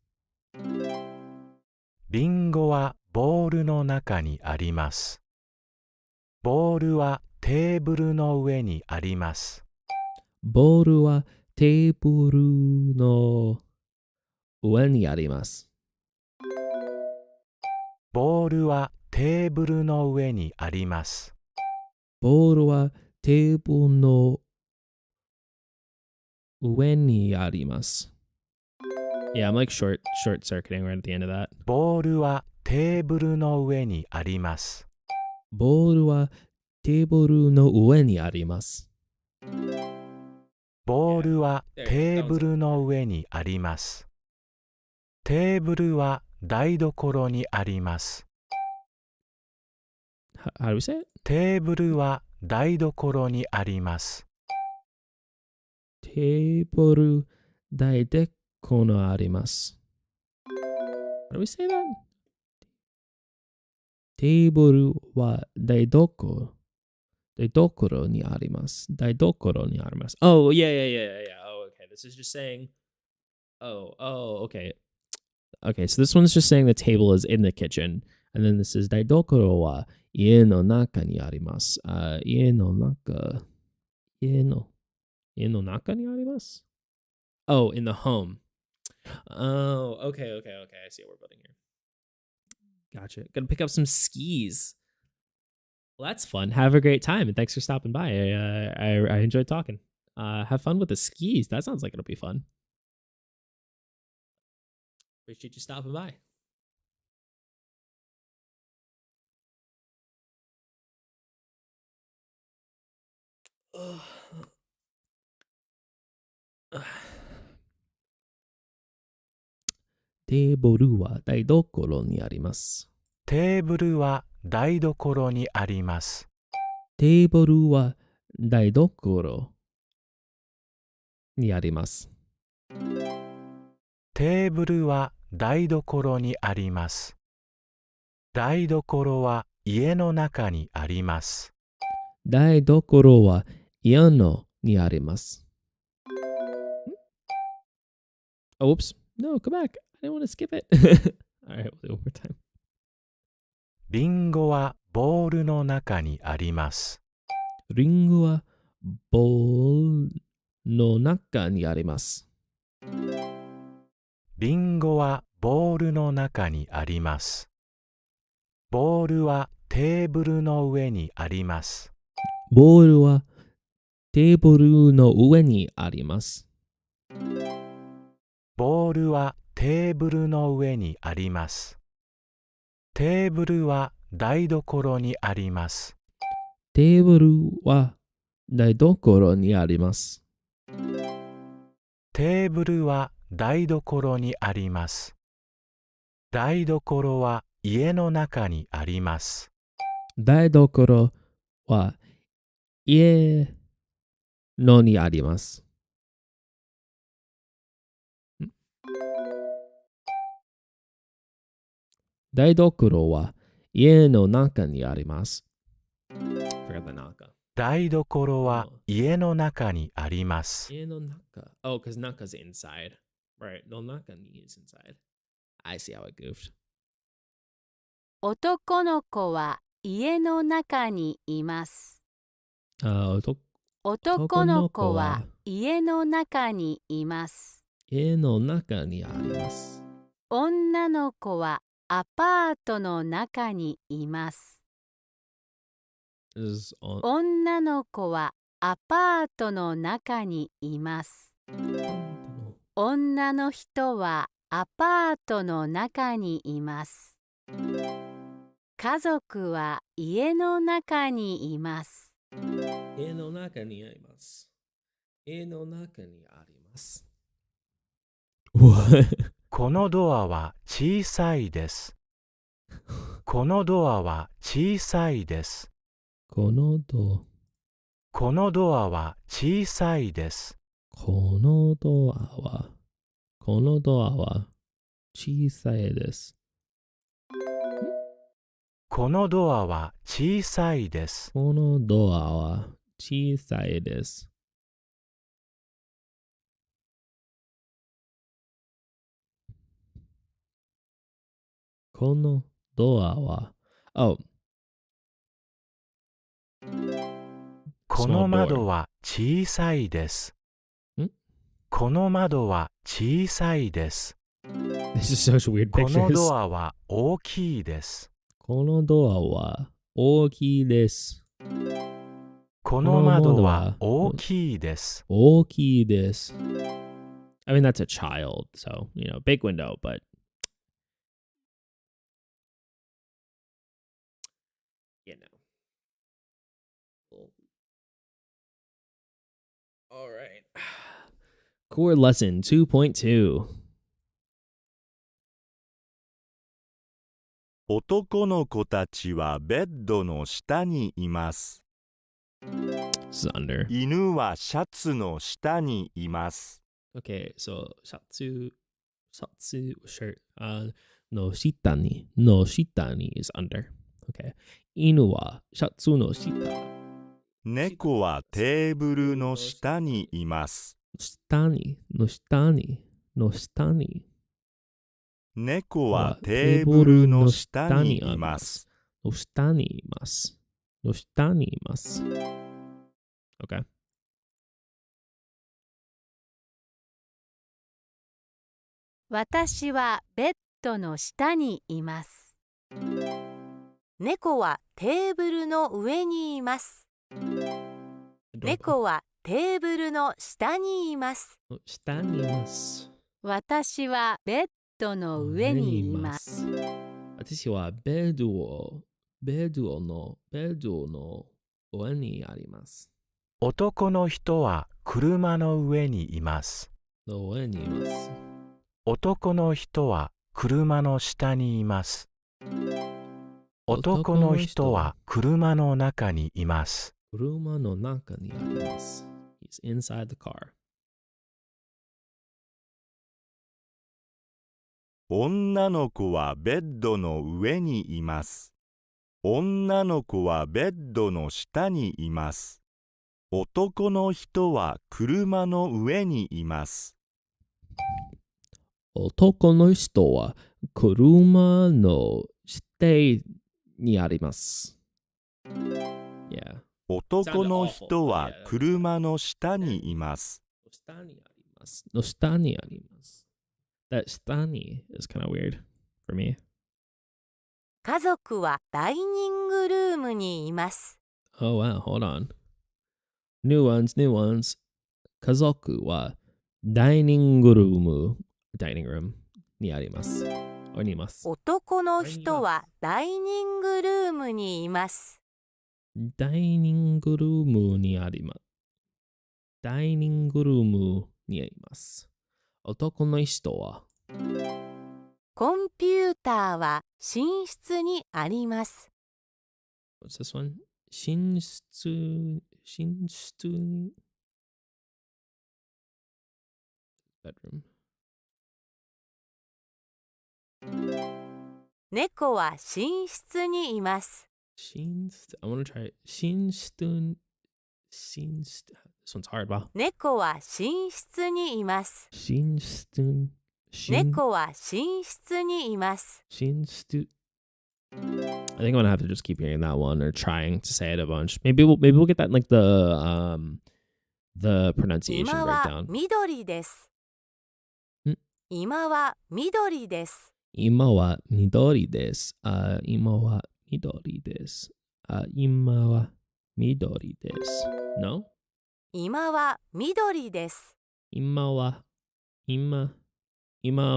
C: リンゴはボールの中にあります。ボールはテーブルの上にあります。
A: Boru wa teiburu no ue ni arimasu.
C: ボールはテーブルの上にあります。
A: Boru wa teiburu no ue ni arimasu. Yeah, I'm like short circuiting right at the end of that.
C: ボールはテーブルの上にあります。
A: Boru wa teiburu no ue ni arimasu.
C: ボールはテーブルの上にあります。テーブルは台所にあります。
A: How do we say it?
C: テーブルは台所にあります。
A: Teiboru daideko no arimasu. How do we say that? Teiboru wa daidokoro ni arimasu. Daidokoro ni arimasu. Oh, yeah. Oh, okay. This is just saying. Oh, okay. Okay, so this one's just saying the table is in the kitchen. And then this is daidokoro wa ie no naka ni arimasu. Ie no naka ni arimasu? Oh, in the home. Oh, okay. I see what we're building here. Gotcha. Gonna pick up some skis. Well, that's fun. Have a great time, and thanks for stopping by. I enjoyed talking. Have fun with the skis. That sounds like it'll be fun. Appreciate you stopping by. Teiboru wa daidokoro ni arimasu.
C: テーブルは台所にあります。
A: Teiboru wa daidokoro ni arimasu.
C: テーブルは台所にあります。台所は家の中にあります。
A: 台所は家のにあります。Oh, whoops. No, come back. I didn't want to skip it. All right, we'll do it one more time.
C: リンゴはボールの中にあります。
A: リンゴはボールの中にあります。
C: リンゴはボールの中にあります。ボールはテーブルの上にあります。
A: ボールはテーブルの上にあります。
C: ボールはテーブルの上にあります。テーブルは台所にあります。
A: テーブルは台所にあります。
C: テーブルは台所にあります。台所は家の中にあります。
A: 台所は家のにあります。台所は家の中にあります。Forgot the naka.
C: 台所は家の中にあります。
A: 家の中. Oh, because naka's inside. Right. No, naka ni is inside. I see how it goofed.
D: 男の子は家の中にいます。男の子は家の中にいます。
A: 家の中にあります。
D: 女の子はアパートの中にいます。女の子はアパートの中にいます。女の人はアパートの中にいます。家族は家の中にいます。
A: 家の中にあります。家の中にあります。
C: このドアは小さいです。このドアは小さいです。
A: このド
C: アは小さいです。
A: このドアは小さいです。
C: このドアは小さいです。
A: このドアは小さいです。このドアは、Oh.
C: この窓は小さいです。この窓は小さいです。
A: This is such weird
C: この
A: pictures.
C: ドアは大きいです。
A: このドアは大きいです。
C: この窓は大きいです。
A: 大きいです。I mean, that's a child, so, big window, but you know. All right. Core lesson 2.2.
E: 男の子たちはベッドの下にいます。
A: This is under.
E: 犬はシャツの下にいます。
A: Okay, so shatsu shirt. No shita ni is under. Okay. Inu wa shatsu no shita.
E: 猫はテーブルの下にいます。
A: 下に。
E: 猫はテーブルの下にいます。
A: の下にいます。Okay.
D: 私はベッドの下にいます。猫はテーブルの上にいます。猫はテーブルの下にいます。
A: 下にいます。
D: 私はベッドの上にいます。
A: 私はベッドの上にあります。
C: 男の人は車の上にいます。
A: の上にいます。
C: 男の人は車の下にいます。男の人は車の中にいます。
A: 車の中にあります。He's inside the car.
E: 女の子はベッドの上にいます。女の子はベッドの下にいます。男の人は車の上にいます。
A: 男の人は車の下にあります。Yeah.
E: 男の人は車の下にいます。
A: の下にあります。That 下に is kind of weird for me.
D: 家族はダイニングルームにいます。
A: Oh wow, hold on. New ones. 家族はダイニングルーム dining room にあります。にいます。
D: 男の人はダイニングルームにいます。
A: ダイニングルームにあります。ダイニングルームにあります。男の人は
D: コンピューターは寝室にあります。
A: What's this one? 寝室に bedroom.
D: 猫は寝室にいます。
A: 寝室 I want to try 寝室 This one's hard, wow.
D: 猫は寝室にいます。
A: 寝室
D: 猫は寝室にいます。
A: 寝室 I think I'm gonna have to just keep hearing that one or trying to say it a bunch. Maybe we'll get that in like the pronunciation
D: 今は
A: breakdown.
D: 緑です。今は緑です。
A: 今は緑です。今は緑です。今は緑です。No?
D: 今は緑です。
A: 今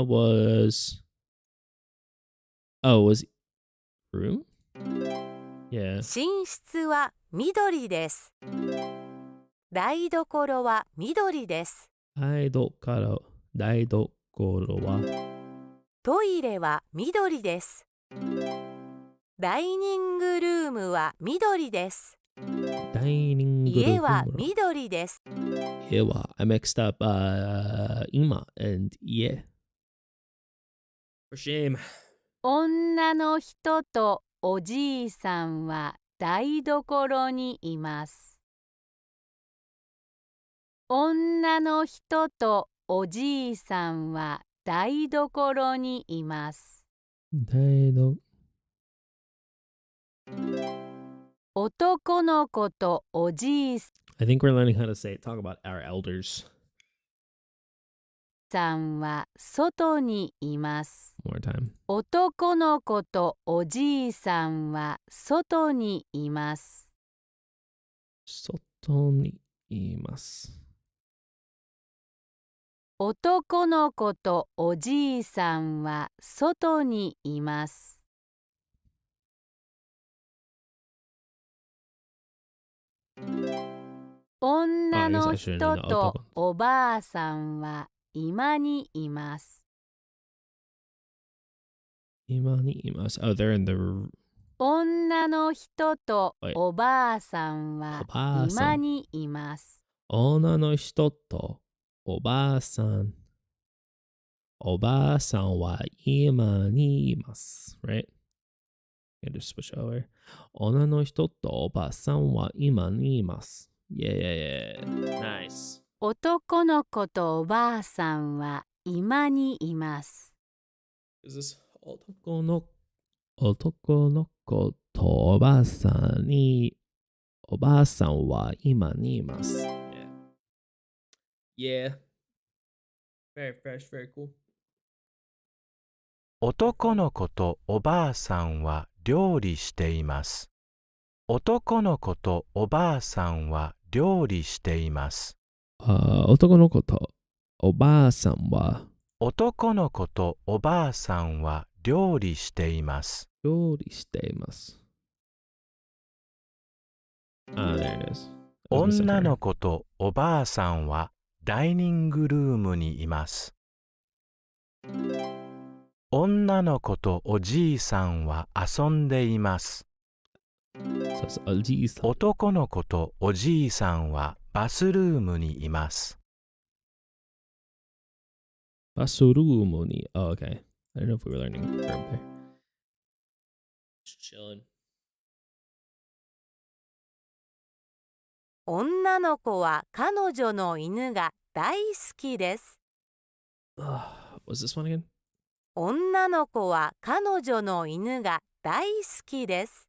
A: was was room? Yeah.
D: 寝室は緑です。台所は緑です。
A: 台所は
D: トイレは緑です。ダイニングルームは緑です。
A: ダイニングルーム
D: 家は緑です。
A: 家は I mixed up 今 and 家 For shame.
D: 女の人とおじいさんは台所にいます。女の人とおじいさんは台所にいます。男の子とおじい
A: I think we're learning how to talk about our elders.
D: さんは外にいます。
A: One more time.
D: 男の子とおじいさんは外にいます。
A: 外にいます。
D: 男の子とおじいさんは外にいます。女の人とおばあさんは居間にいます。
A: 今にいます。Oh, they're in the
D: 女の人とおばあさんは居間にいます。
A: 女の人とおばあさん。おばあさんは今にいます。Right? Okay, just switch over. 女の人とおばあさんは今にいます。Yeah. Nice.
D: 男の子とおばあさんは居間にいます。
A: Is this 男の子とおばあさんは今にいます。Yeah. Very fresh, very cool.
C: 男の子とおばあさんは料理しています。男の子とおばあさんは料理しています。
A: 男の子とおばあさんは
C: 男の子とおばあさんは料理しています。
A: 料理しています。There it is.
C: 女の子とおばあさんはダイニングルームにいます。女の子とおじいさんは遊んでいます。男の子とおじいさんはバスルームにいます。
A: バスルームに Oh, okay. I don't know if we were learning verb there. Just chilling.
D: 女の子は彼女の犬が大好きです。
A: What's this one again?
D: 女の子は彼女の犬が大好きです。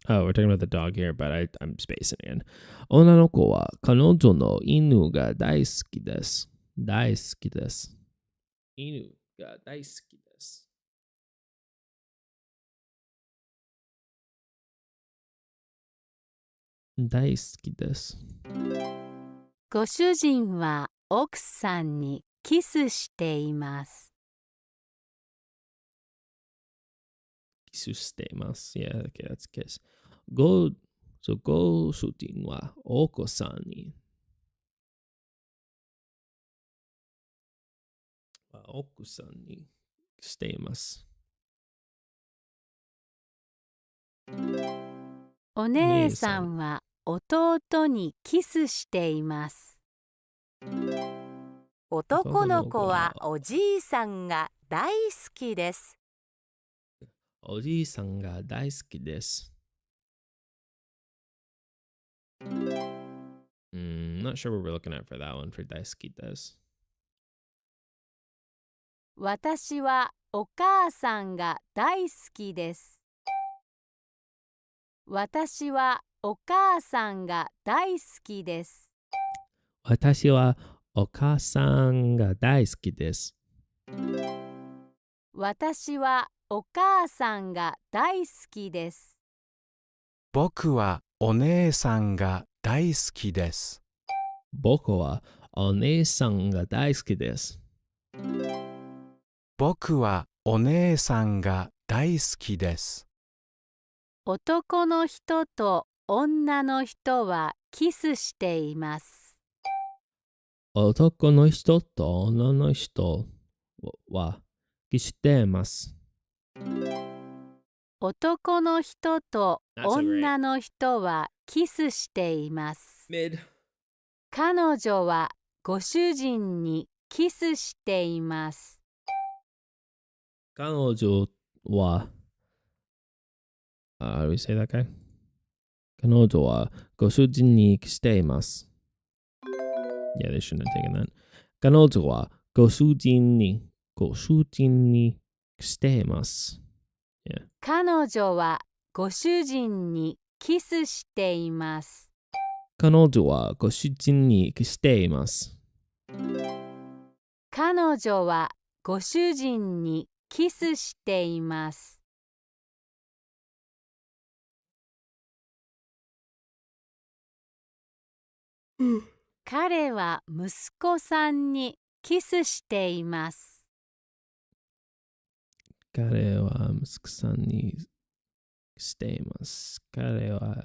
A: Oh, we're talking about the dog here, but I'm spacing again. 女の子は彼女の犬が大好きです。大好きです。犬が大好きです。大好きです。
D: ご主人は奥さんにキスしています。
A: キスしています。Yeah, okay, that's kiss. ご主人は奥さんにしています。
D: お姉さんは弟にキスしています。男の子はおじいさんが大好きです。
A: おじいさんが大好きです。Not sure what we're looking at for that one for 大好きです。
D: 私はお母さんが大好きです。私はお母さんが大好きです。
A: 私はお母さんが大好きです。
D: 私はお母さんが大好きです。
C: 僕はお姉さんが大好きです。
A: 僕はお姉さんが大好きです。
C: 僕はお姉さんが大好きです。
D: 男の人と女の人はキスしています。
A: 男の人と女の人はキスしています。
D: 男の人と女の人はキスしています。彼女はご主人にキスしています。
A: 彼女はhow do we say that guy? 彼女はご主人にキスしています。Yeah, they shouldn't have taken that. 彼女はご主人にキスしています。Yeah.
D: 彼女はご主人にキスしています。
A: 彼女はご主人にキスしています。
D: 彼女はご主人にキスしています。彼は息子さんにキスしています。
A: 彼は息子さんにしています。彼は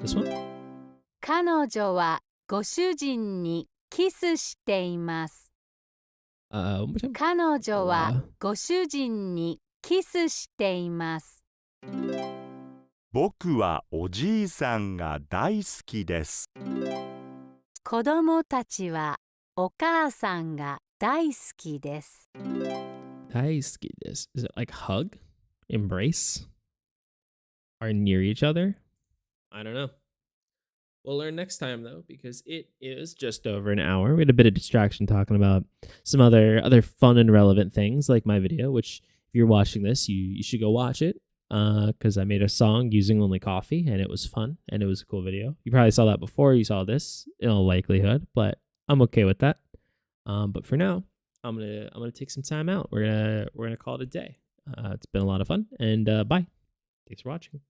A: This one?
D: 彼女はご主人にキスしています。
A: one more time.
D: 彼女はご主人にキスしています。
E: 僕はおじいさんが大好きです。
D: 子供たちはお母さんが大好きです。
A: 大好きです。Is it like hug? Embrace? Are near each other? I don't know. We'll learn next time though, because it is just over an hour. We had a bit of distraction talking about some other fun and relevant things like my video, which if you're watching this, you should go watch it. Because I made a song using only coffee and it was fun and it was a cool video. You probably saw that before you saw this in all likelihood, but I'm okay with that. But for now, I'm gonna take some time out. We're gonna call it a day. It's been a lot of fun and bye. Thanks for watching.